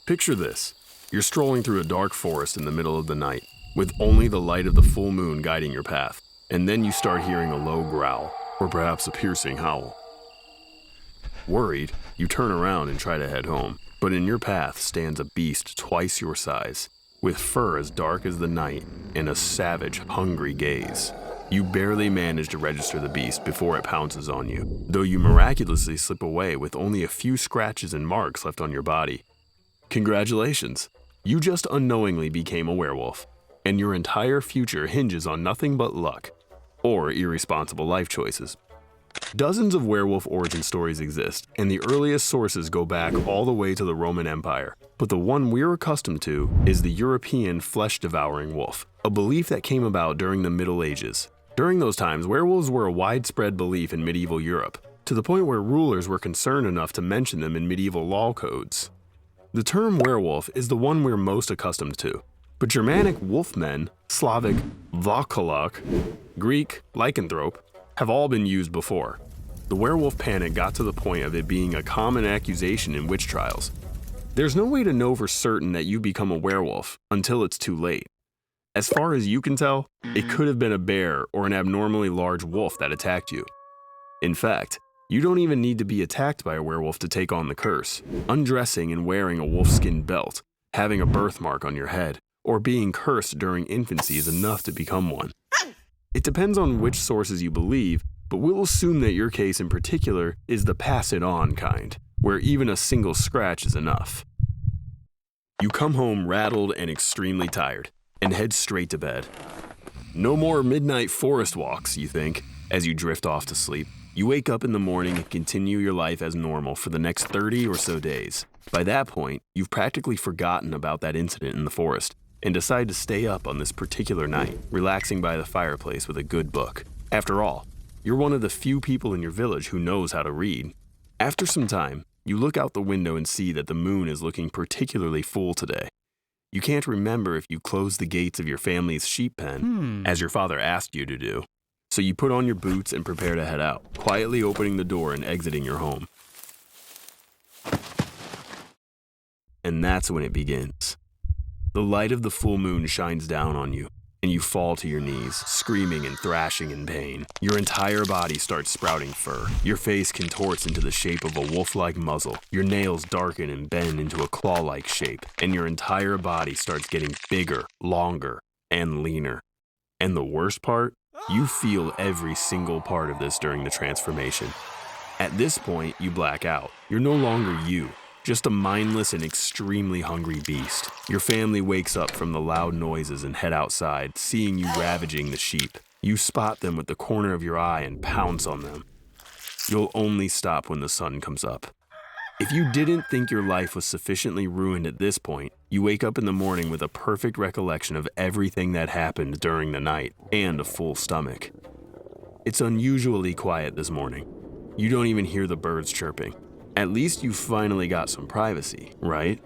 Picture this. You're strolling through a dark forest in the middle of the night, with only the light of the full moon guiding your path, and then you start hearing a low growl, or perhaps a piercing howl. Worried, you turn around and try to head home, but in your path stands a beast twice your size, with fur as dark as the night and a savage, hungry gaze. You barely manage to register the beast before it pounces on you, though you miraculously slip away with only a few scratches and marks left on your body. Congratulations! You just unknowingly became a werewolf, and your entire future hinges on nothing but luck, or irresponsible life choices. Dozens of werewolf origin stories exist, and the earliest sources go back all the way to the Roman Empire. But the one we're accustomed to is the European flesh-devouring wolf, a belief that came about during the Middle Ages. During those times, werewolves were a widespread belief in medieval Europe, to the point where rulers were concerned enough to mention them in medieval law codes. The term werewolf is the one we're most accustomed to, but Germanic wolfmen, Slavic Vaukalok, Greek lycanthrope, have all been used before. The werewolf panic got to the point of it being a common accusation in witch trials. There's no way to know for certain that you become a werewolf until it's too late. As far as you can tell, it could have been a bear or an abnormally large wolf that attacked you. In fact, you don't even need to be attacked by a werewolf to take on the curse. Undressing and wearing a wolfskin belt, having a birthmark on your head, or being cursed during infancy is enough to become one. It depends on which sources you believe, but we'll assume that your case in particular is the pass-it-on kind, where even a single scratch is enough. You come home rattled and extremely tired, and head straight to bed. No more midnight forest walks, you think, as you drift off to sleep. You wake up in the morning and continue your life as normal for the next 30 or so days. By that point, you've practically forgotten about that incident in the forest, and decide to stay up on this particular night, relaxing by the fireplace with a good book. After all, you're one of the few people in your village who knows how to read. After some time, you look out the window and see that the moon is looking particularly full today. You can't remember if you closed the gates of your family's sheep pen, as your father asked you to do. So you put on your boots and prepare to head out, quietly opening the door and exiting your home. And that's when it begins. The light of the full moon shines down on you, and you fall to your knees, screaming and thrashing in pain. Your entire body starts sprouting fur. Your face contorts into the shape of a wolf-like muzzle. Your nails darken and bend into a claw-like shape, and your entire body starts getting bigger, longer, and leaner. And the worst part? You feel every single part of this during the transformation. At this point, you black out. You're no longer you. Just a mindless and extremely hungry beast. Your family wakes up from the loud noises and head outside, seeing you ravaging the sheep. You spot them with the corner of your eye and pounce on them. You'll only stop when the sun comes up. If you didn't think your life was sufficiently ruined at this point, you wake up in the morning with a perfect recollection of everything that happened during the night and a full stomach. It's unusually quiet this morning. You don't even hear the birds chirping. At least you finally got some privacy, right?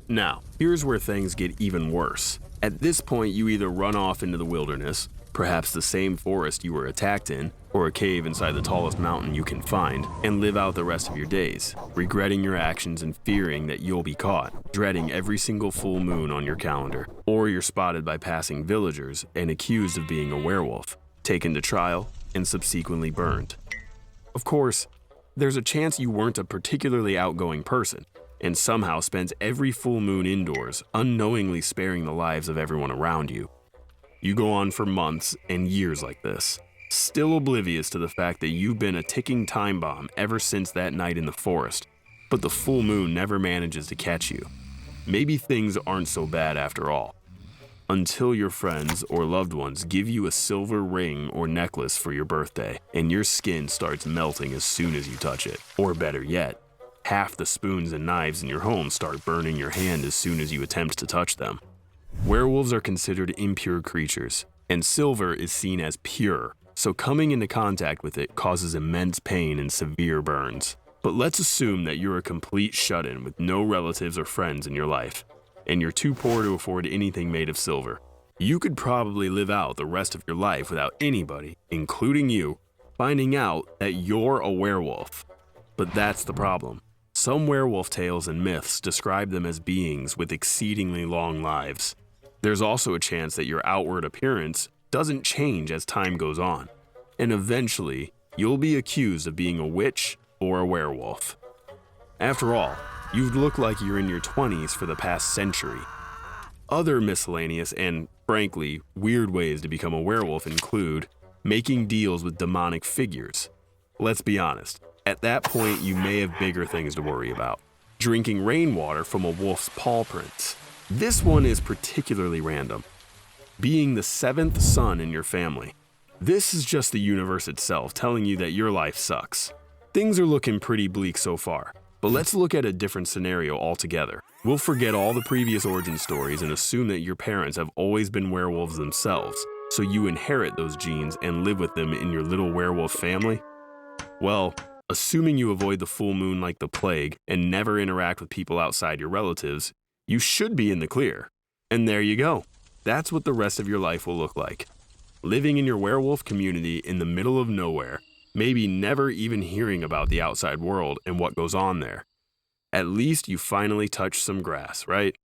Now, here's where things get even worse. At this point, you either run off into the wilderness, perhaps the same forest you were attacked in, or a cave inside the tallest mountain you can find, and live out the rest of your days, regretting your actions and fearing that you'll be caught, dreading every single full moon on your calendar. Or you're spotted by passing villagers and accused of being a werewolf, taken to trial, and subsequently burned. Of course, there's a chance you weren't a particularly outgoing person, and somehow spent every full moon indoors, unknowingly sparing the lives of everyone around you. You go on for months and years like this, still oblivious to the fact that you've been a ticking time bomb ever since that night in the forest, but the full moon never manages to catch you. Maybe things aren't so bad after all, until your friends or loved ones give you a silver ring or necklace for your birthday, and your skin starts melting as soon as you touch it. Or better yet, half the spoons and knives in your home start burning your hand as soon as you attempt to touch them. Werewolves are considered impure creatures, and silver is seen as pure, so coming into contact with it causes immense pain and severe burns. But let's assume that you're a complete shut-in with no relatives or friends in your life, and you're too poor to afford anything made of silver. You could probably live out the rest of your life without anybody, including you, finding out that you're a werewolf. But that's the problem. Some werewolf tales and myths describe them as beings with exceedingly long lives. There's also a chance that your outward appearance doesn't change as time goes on, and eventually you'll be accused of being a witch or a werewolf. After all, you'd look like you're in your 20s for the past century. Other miscellaneous and, frankly, weird ways to become a werewolf include making deals with demonic figures. Let's be honest, at that point you may have bigger things to worry about. Drinking rainwater from a wolf's paw prints. This one is particularly random. Being the 7th son in your family. This is just the universe itself telling you that your life sucks. Things are looking pretty bleak so far, but let's look at a different scenario altogether. We'll forget all the previous origin stories and assume that your parents have always been werewolves themselves, so you inherit those genes and live with them in your little werewolf family. Well, assuming you avoid the full moon like the plague and never interact with people outside your relatives, you should be in the clear. And there you go. That's what the rest of your life will look like. Living in your werewolf community in the middle of nowhere, maybe never even hearing about the outside world and what goes on there. At least you finally touched some grass, right?